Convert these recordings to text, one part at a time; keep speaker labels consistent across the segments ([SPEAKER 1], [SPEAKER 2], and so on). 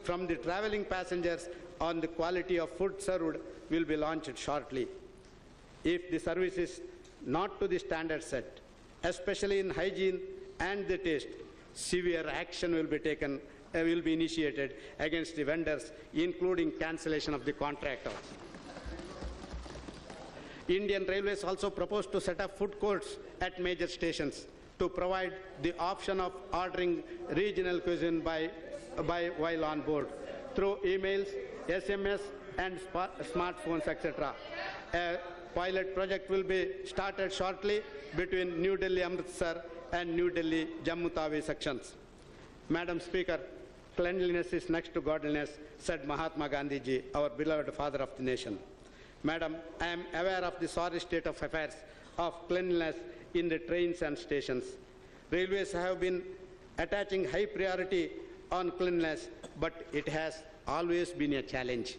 [SPEAKER 1] from the traveling passengers on the quality of food served will be launched shortly. If the service is not to the standard set, especially in hygiene and the taste, severe action will be taken, will be initiated against the vendors, including cancellation of the contract. Indian Railways also proposed to set up food courts at major stations to provide the option of ordering regional cuisine while on board through emails, SMS, and smartphones, etc. A pilot project will be started shortly between New Delhi Amritsar and New Delhi Jammu Tawi sections. Madam Speaker, cleanliness is next to godliness, said Mahatma Gandhi ji, our beloved father of the nation. Madam, I am aware of the sorry state of affairs of cleanliness in the trains and stations. Railways have been attaching high priority on cleanliness, but it has always been a challenge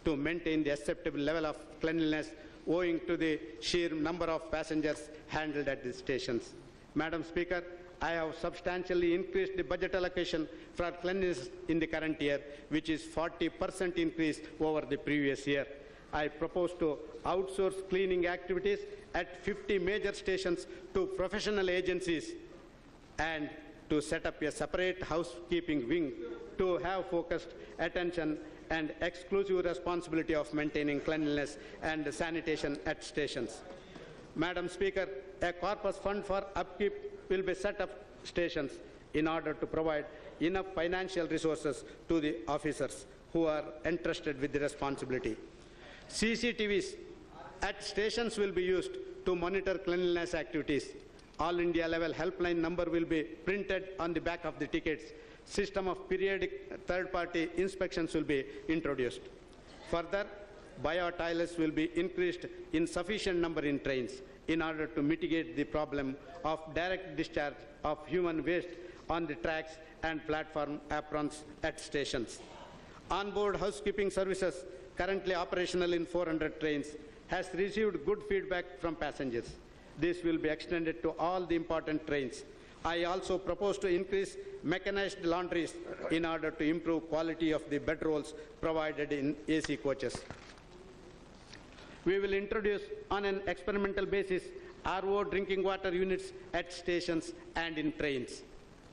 [SPEAKER 1] to maintain the acceptable level of cleanliness owing to the sheer number of passengers handled at the stations. Madam Speaker, I have substantially increased the budget allocation for cleanliness in the current year, which is 40% increase over the previous year. I propose to outsource cleaning activities at 50 major stations to professional agencies and to set up a separate housekeeping wing to have focused attention and exclusive responsibility of maintaining cleanliness and sanitation at stations. Madam Speaker, a corpus fund for upkeep will be set up stations in order to provide enough financial resources to the officers who are entrusted with the responsibility. CCTVs at stations will be used to monitor cleanliness activities. All India level helpline number will be printed on the back of the tickets. System of periodic third-party inspections will be introduced. Further, bio-toilets will be increased in sufficient number in trains in order to mitigate the problem of direct discharge of human waste on the tracks and platform aprons at stations. On-board housekeeping services currently operational in 400 trains has received good feedback from passengers. This will be extended to all the important trains. I also propose to increase mechanized laundries in order to improve quality of the bedrolls provided in AC coaches. We will introduce on an experimental basis RO drinking water units at stations and in trains.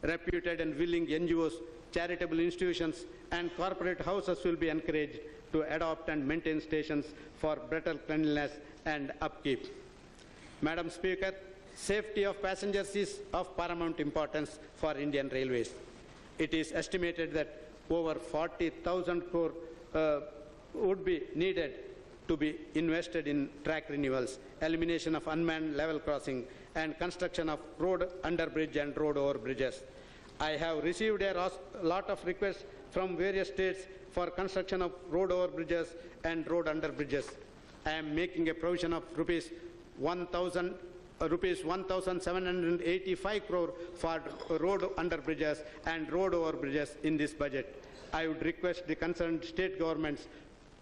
[SPEAKER 1] Reputed and willing NGOs, charitable institutions, and corporate houses will be encouraged to adopt and maintain stations for better cleanliness and upkeep. Madam Speaker, safety of passengers is of paramount importance for Indian Railways. It is estimated that over 40,000 crore would be needed to be invested in track renewals, elimination of unmanned level crossing, and construction of road underbridge and road overbridges. I have received a lot of requests from various states for construction of road overbridges and road underbridges. I am making a provision of rupees 1,785 crore for road underbridges and road overbridges in this budget. I would request the concerned state governments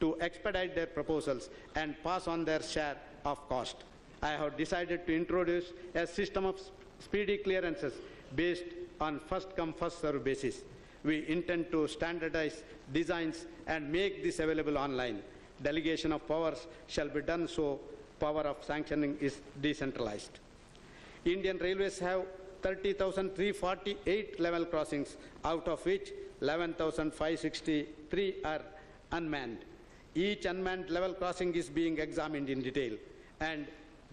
[SPEAKER 1] to expedite their proposals and pass on their share of cost. I have decided to introduce a system of speedy clearances based on first-come, first-served basis. We intend to standardize designs and make this available online. Delegation of powers shall be done so power of sanctioning is decentralized. Indian Railways have 30,348 level crossings, out of which 11,563 are unmanned. Each unmanned level crossing is being examined in detail, and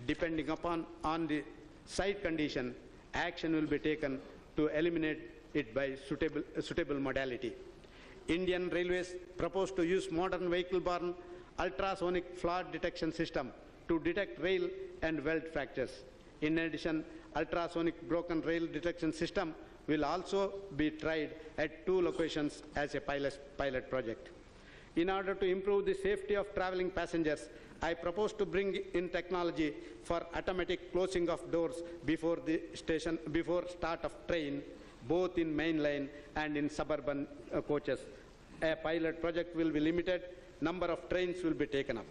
[SPEAKER 1] depending upon the site condition, action will be taken to eliminate it by suitable modality. Indian Railways propose to use modern vehicle-borne ultrasonic flaw detection system to detect rail and weld fractures. In addition, ultrasonic broken rail detection system will also be tried at 2 locations as a pilot project. In order to improve the safety of traveling passengers, I propose to bring in technology for automatic closing of doors before start of train, both in main line and in suburban coaches. A pilot project will be limited. Number of trains will be taken up.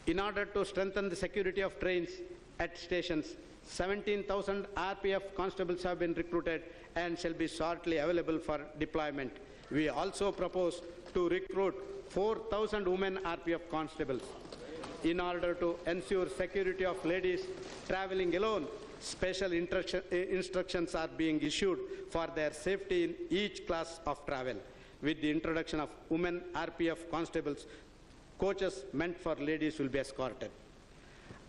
[SPEAKER 1] In order to strengthen the security of trains at stations, 17,000 RPF constables have been recruited and shall be shortly available for deployment. We also propose to recruit 4,000 women RPF constables. In order to ensure security of ladies traveling alone, special instructions are being issued for their safety in each class of travel. With the introduction of women RPF constables, coaches meant for ladies will be escorted.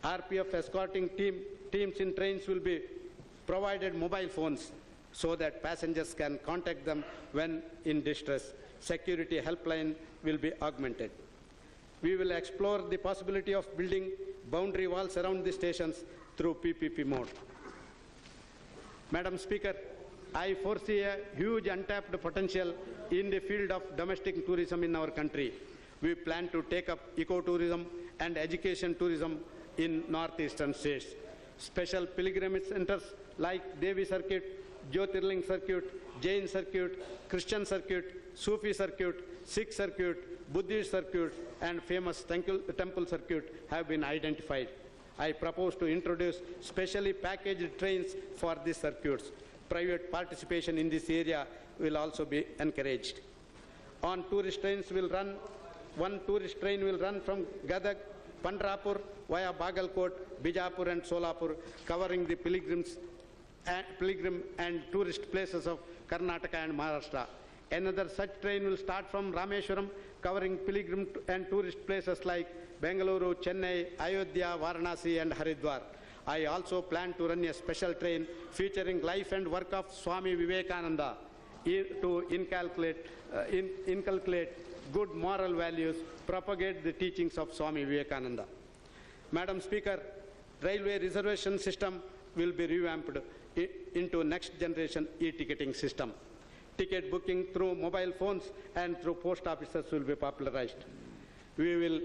[SPEAKER 1] RPF escorting teams in trains will be provided mobile phones so that passengers can contact them when in distress. Security helpline will be augmented. We will explore the possibility of building boundary walls around the stations through PPP mode. Madam Speaker, I foresee a huge untapped potential in the field of domestic tourism in our country. We plan to take up ecotourism and education tourism in northeastern states. Special pilgrimage centers like Devi Circuit, Jyotirling Circuit, Jain Circuit, Christian Circuit, Sufi Circuit, Sikh Circuit, Buddhist Circuit, and famous temple circuit have been identified. I propose to introduce specially packaged trains for these circuits. Private participation in this area will also be encouraged. On tourist trains one tourist train will run from Gadag, Pandrapur via Bagalkot, Bijapur and Solapur, covering the pilgrim and tourist places of Karnataka and Maharashtra. Another such train will start from Rameshwaram, covering pilgrim and tourist places like Bengaluru, Chennai, Ayodhya, Varanasi and Haridwar. I also plan to run a special train featuring life and work of Swami Vivekananda to inculcate good moral values, propagate the teachings of Swami Vivekananda. Madam Speaker, railway reservation system will be revamped into next generation e-ticketing system. Ticket booking through mobile phones and through post offices will be popularized. We will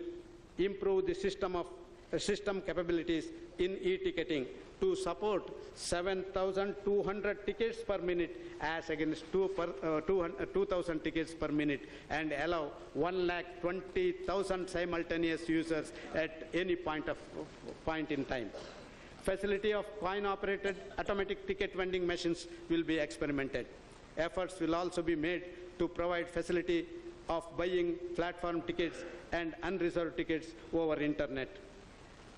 [SPEAKER 1] improve the system capabilities in e-ticketing to support 7,200 tickets per minute as against 2,000 tickets per minute and allow 1,20,000 simultaneous users at any point in time. Facility of coin-operated automatic ticket vending machines will be experimented. Efforts will also be made to provide facility of buying platform tickets and unreserved tickets over internet.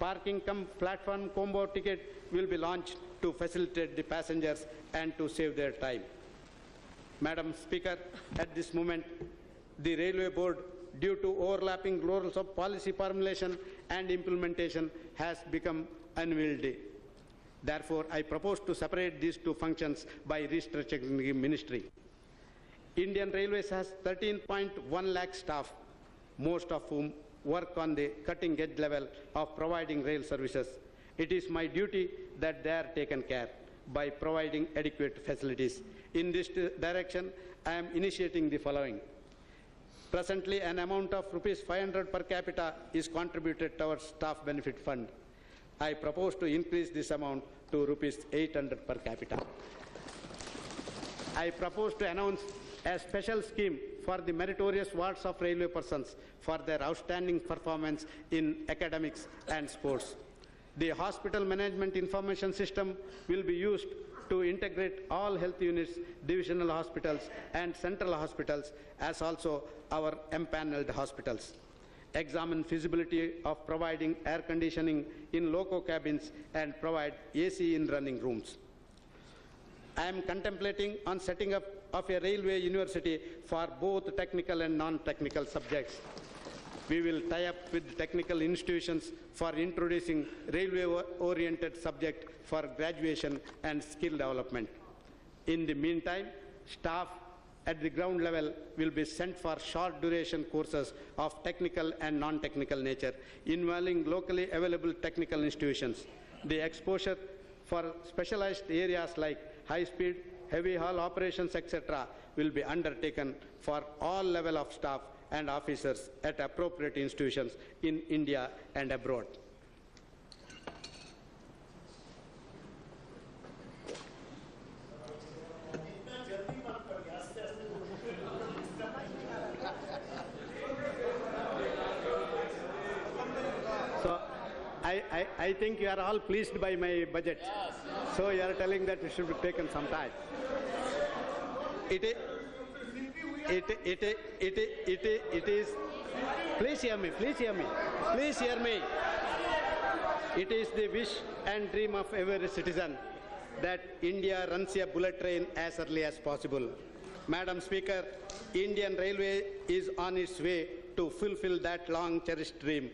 [SPEAKER 1] Parking platform combo ticket will be launched to facilitate the passengers and to save their time. Madam Speaker, at this moment, the Railway Board, due to overlapping roles of policy formulation and implementation, has become unwieldy. Therefore, I propose to separate these two functions by restructuring the ministry. Indian Railways has 13.1 lakh staff, most of whom work on the cutting-edge level of providing rail services. It is my duty that they are taken care by providing adequate facilities. In this direction, I am initiating the following. Presently, an amount of ₹500 per capita is contributed towards staff benefit fund. I propose to increase this amount to ₹800 per capita. I propose to announce a special scheme for the meritorious wards of railway persons for their outstanding performance in academics and sports. The hospital management information system will be used to integrate all health units, divisional hospitals and central hospitals, as also our empaneled hospitals. Examine feasibility of providing air conditioning in loco cabins and provide AC in running rooms. I am contemplating on setting up of a railway university for both technical and non-technical subjects. We will tie up with technical institutions for introducing railway-oriented subject for graduation and skill development. In the meantime, staff at the ground level will be sent for short duration courses of technical and non-technical nature involving locally available technical institutions. The exposure for specialized areas like high-speed, heavy haul operations, etc. will be undertaken for all level of staff and officers at appropriate institutions in India and abroad. So I think you are all pleased by my budget. So you are telling that it should be taken some time. it is, please hear me, please hear me, please hear me. It is the wish and dream of every citizen that India runs a bullet train as early as possible. Madam Speaker, Indian Railway is on its way to fulfill that long cherished dream.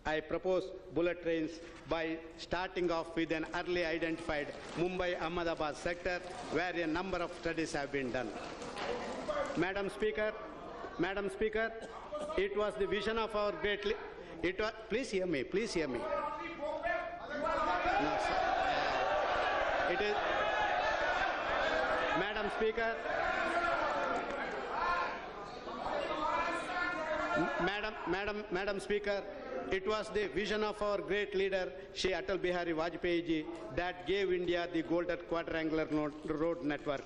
[SPEAKER 1] I propose bullet trains by starting off with an early identified Mumbai-Ahmedabad sector where a number of studies have been done. Madam Speaker, it was the vision of our please hear me, please hear me. No, sir. It is, Madam Speaker, Madam Speaker, it was the vision of our great leader, Shri Atal Bihari Vajpayee ji, that gave India the golden quadrangular road network.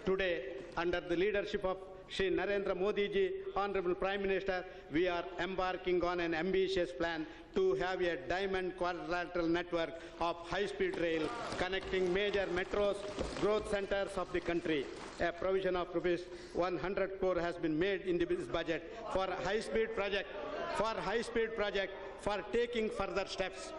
[SPEAKER 1] Today, under the leadership of Shri Narendra Modi ji, Honorable Prime Minister, we are embarking on an ambitious plan to have a diamond quadrilateral network of high-speed rail connecting major metros, growth centers of the country. A provision of rupees 100 crore has been made in this budget for high-speed project, for taking further steps.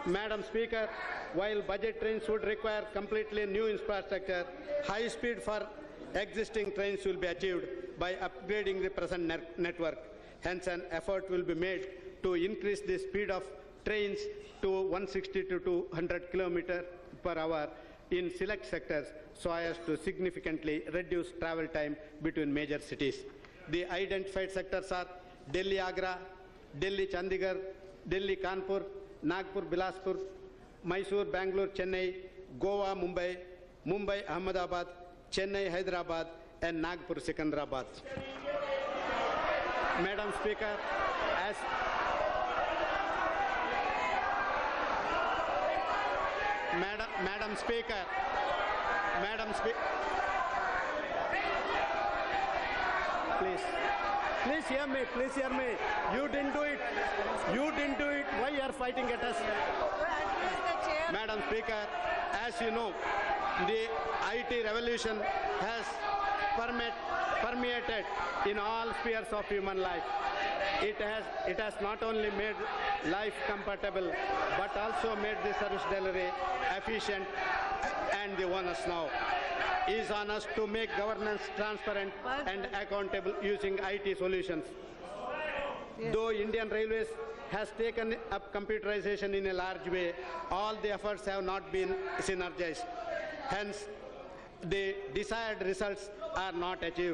[SPEAKER 1] Madam Speaker, while budget trains would require completely new infrastructure, high speed for existing trains will be achieved by upgrading the present network. Hence, an effort will be made to increase the speed of trains to 160 to 200 km per hour in select sectors so as to significantly reduce travel time between major cities. The identified sectors are Delhi-Agra, Delhi-Chandigarh, Delhi-Kanpur, Nagpur-Bilaspur, Mysore-Bangalore, Chennai, Goa-Mumbai, Mumbai-Ahmedabad, Chennai-Hyderabad, and Nagpur-Secunderabad. Madam Speaker, Madam Speaker, please hear me, please hear me. You didn't do it. Why you are fighting at us? Madam Speaker, as you know, the IT revolution has permeated in all spheres of human life. It has not only made life comfortable, but also made the service delivery efficient, and the onus now is on us to make governance transparent and accountable using IT solutions. Yes. Though Indian Railways has taken up computerization in a large way, all the efforts have not been synergized. Hence, the desired results are not achieved.